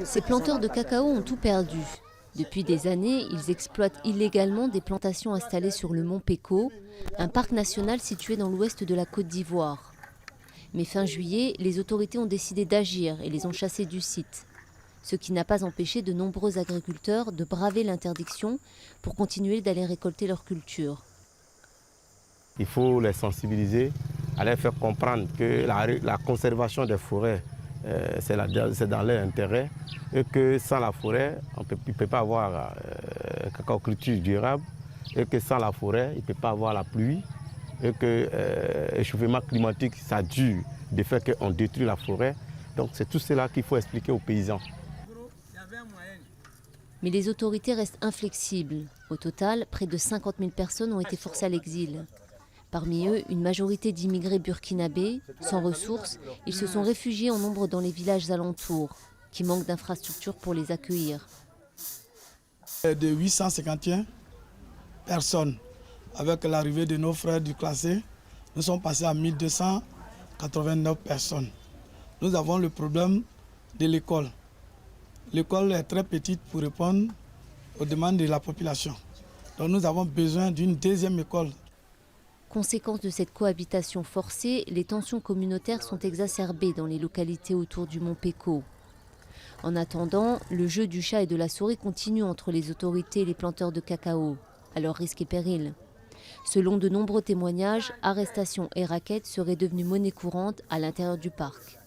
Ces planteurs de cacao ont tout perdu. Depuis des années, ils exploitent illégalement des plantations installées sur le mont Péco, un parc national situé dans l'ouest de la Côte d'Ivoire. Mais fin juillet, les autorités ont décidé d'agir et les ont chassés du site. Ce qui n'a pas empêché de nombreux agriculteurs de braver l'interdiction pour continuer d'aller récolter leur culture. Il faut les sensibiliser, à les faire comprendre que la conservation des forêts, c'est dans leur intérêt et que sans la forêt, on ne peut pas avoir cacaoculture durable et que sans la forêt, il ne peut pas avoir la pluie et que l'échauffement climatique, ça dure du fait qu'on détruit la forêt. Donc c'est tout cela qu'il faut expliquer aux paysans. Mais les autorités restent inflexibles. Au total, près de 50 000 personnes ont été forcées à l'exil. Parmi eux, une majorité d'immigrés burkinabés, sans ressources, ils se sont réfugiés en nombre dans les villages alentours, qui manquent d'infrastructures pour les accueillir. De 851 personnes, avec l'arrivée de nos frères du classé, nous sommes passés à 1289 personnes. Nous avons le problème de l'école. L'école est très petite pour répondre aux demandes de la population. Donc nous avons besoin d'une deuxième école. Conséquence de cette cohabitation forcée, les tensions communautaires sont exacerbées dans les localités autour du mont Péco. En attendant, le jeu du chat et de la souris continue entre les autorités et les planteurs de cacao, à leur risque et péril. Selon de nombreux témoignages, arrestations et rackets seraient devenues monnaie courante à l'intérieur du parc.